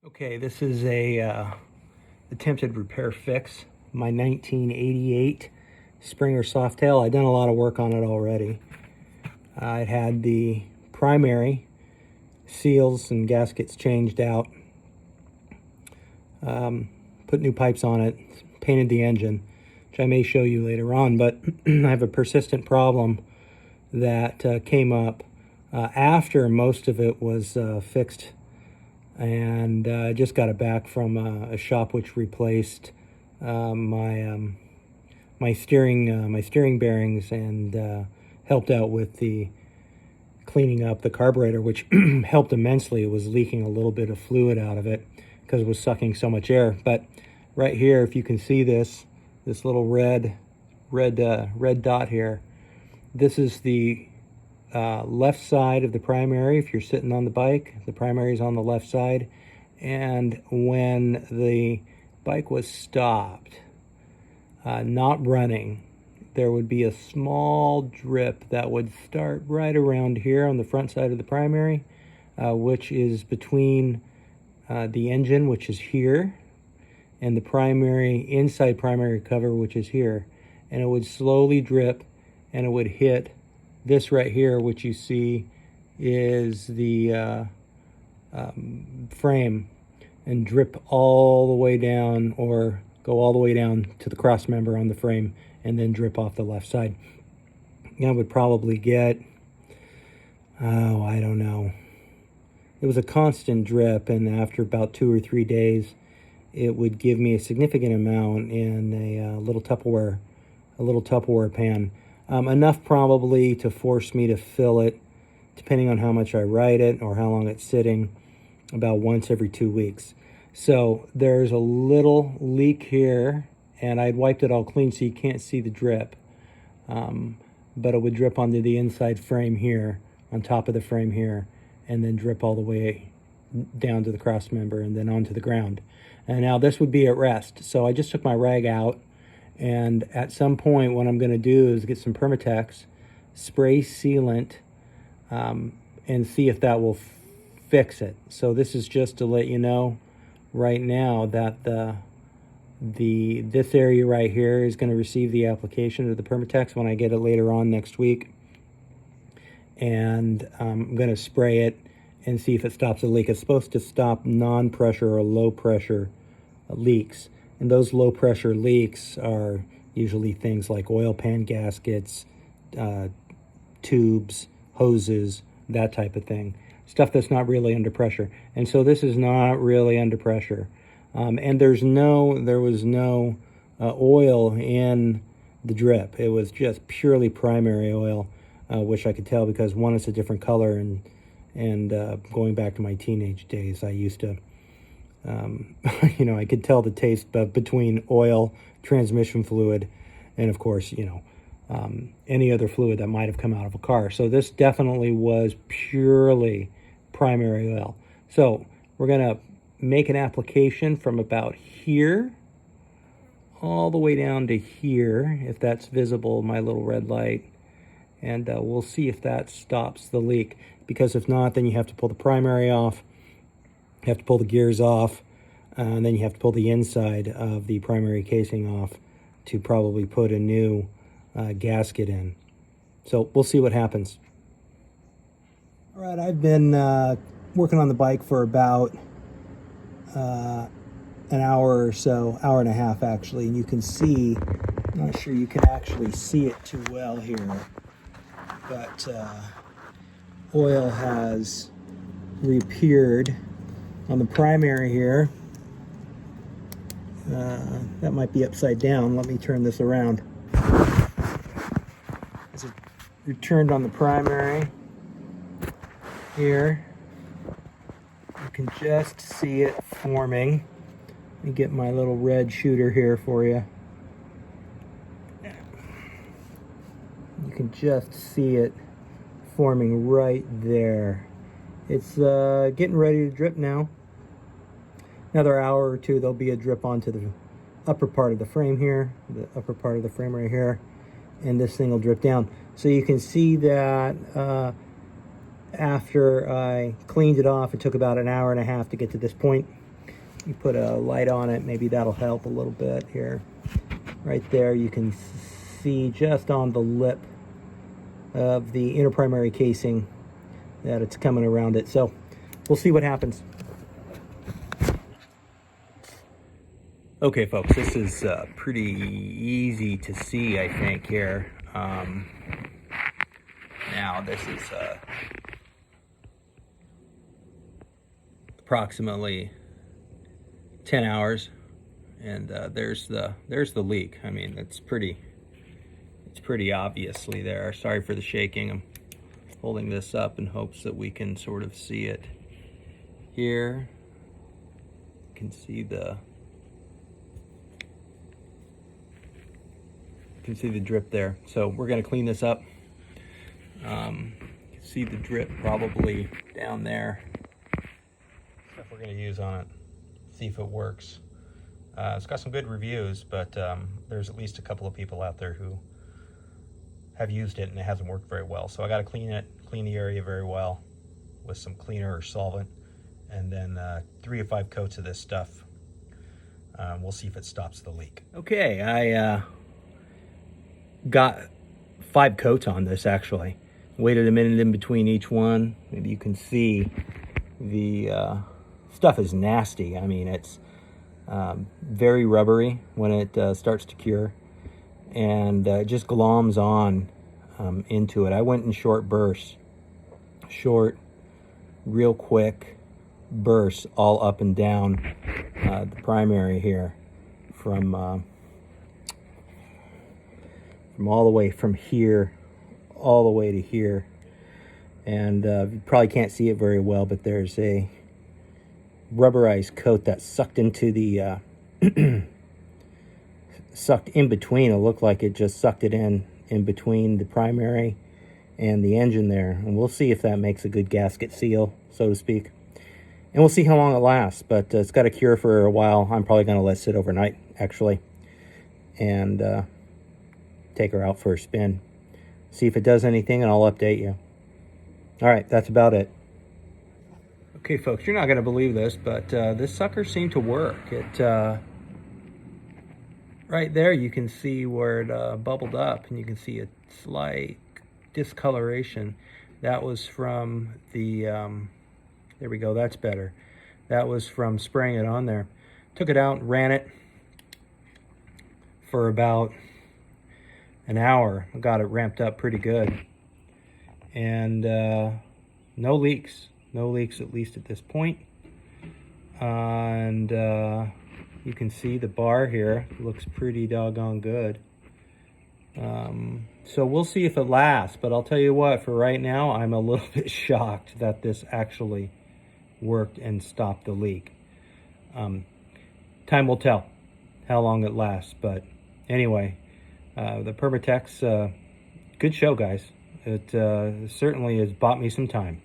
Okay, this is a attempted repair fix. My 1988 Springer Softail. I've done a lot of work on it already. I had the primary seals and gaskets changed out, put new pipes on it, painted the engine, which I may show you later on, but I have a persistent problem that came up after most of it was fixed, and I just got it back from a shop which replaced my steering bearings and helped out with the cleaning up the carburetor, which helped immensely. It was leaking a little bit of fluid out of it because it was sucking so much air. But right here, if you can see this little red dot here, this is the left side of the primary. If you're sitting on the bike, the primary is on the left side, and when the bike was stopped, not running, there would be a small drip that would start right around here on the front side of the primary, which is between the engine, which is here, and the inside primary cover, which is here. And it would slowly drip, and it would hit this right here, which you see is the frame, and drip all the way down, or go all the way down to the cross member on the frame, and then drip off the left side. I would probably get, I don't know. It was a constant drip, and after about 2 or 3 days, it would give me a significant amount in a little Tupperware pan. Enough probably to force me to fill it, depending on how much I ride it or how long it's sitting, about once every 2 weeks. So there's a little leak here, and I'd wiped it all clean so you can't see the drip. But it would drip onto the inside frame here, on top of the frame here, and then drip all the way down to the cross member and then onto the ground. And now this would be at rest. So I just took my rag out, and at some point what I'm going to do is get some Permatex spray sealant and see if that will fix it. So this is just to let you know right now that this area right here is going to receive the application of the Permatex when I get it later on next week, and I'm going to spray it and see if it stops the leak. It's supposed to stop non-pressure or low pressure leaks, and those low pressure leaks are usually things like oil pan gaskets, tubes, hoses, that type of thing, stuff that's not really under pressure. And so this is not really under pressure. And there was no oil in the drip. It was just purely primary oil, which I could tell because one, it's a different color, and going back to my teenage days, I used to, I could tell the taste between oil, transmission fluid, and of course, any other fluid that might have come out of a car. So this definitely was purely primary oil. So we're gonna make an application from about here all the way down to here, if that's visible, my little red light, and we'll see if that stops the leak, because if not, then you have to pull the primary off, you have to pull the gears off, and then you have to pull the inside of the primary casing off to probably put a new gasket in. So we'll see what happens. All right, I've been working on the bike for about an hour or so, hour and a half actually, and you can see, I'm not sure you can actually see it too well here, but oil has reappeared on the primary here. That might be upside down. Let me turn this around. As it returned on the primary here, you can just see it forming. Let me get my little red shooter here for you. You can just see it forming right there. It's getting ready to drip now. Another hour or two, there'll be a drip onto the upper part of the frame here, the upper part of the frame right here, and this thing will drip down. So you can see that after I cleaned it off, it took about an hour and a half to get to this point. You put a light on it, maybe that'll help a little bit here. Right there, you can see just on the lip of the inner primary casing that it's coming around it. So we'll see what happens. Okay, folks, this is pretty easy to see, I think, here. Now, this is approximately 10 hours, and there's the leak. I mean, it's pretty obviously there. Sorry for the shaking. I'm holding this up in hopes that we can sort of see it here. You can see the drip there. So we're going to clean this up. You can see the drip probably down there. Stuff we're going to use on it. See if it works. It's got some good reviews, but there's at least a couple of people out there who have used it and it hasn't worked very well. So I got to clean the area very well with some cleaner or solvent, and then 3 or 5 coats of this stuff. We'll see if it stops the leak. Okay, I got 5 coats on this actually. Waited a minute in between each one. Maybe you can see the stuff is nasty. I mean, it's very rubbery when it starts to cure, and it just gloms on into it. I went in short bursts, real quick bursts all up and down the primary here from all the way from here all the way to here. And you probably can't see it very well, but there's a rubberized coat that sucked into the sucked in between. It looked like it just sucked it in between the primary and the engine there, and we'll see if that makes a good gasket seal, so to speak, and we'll see how long it lasts. But it's got to cure for a while. I'm probably going to let it sit overnight actually, and take her out for a spin, see if it does anything, and I'll update you. All right, that's about it. Okay, folks, you're not going to believe this, but this sucker seemed to work. It right there, you can see where it bubbled up, and you can see a slight discoloration. That was from the, there we go, that's better. That was from spraying it on there. Took it out, ran it for about an hour. Got it ramped up pretty good. And no leaks at least at this point. And you can see the bar here looks pretty doggone good. So we'll see if it lasts, but I'll tell you what, for right now, I'm a little bit shocked that this actually worked and stopped the leak. Time will tell how long it lasts, but anyway, the Permatex, good show, guys. It certainly has bought me some time.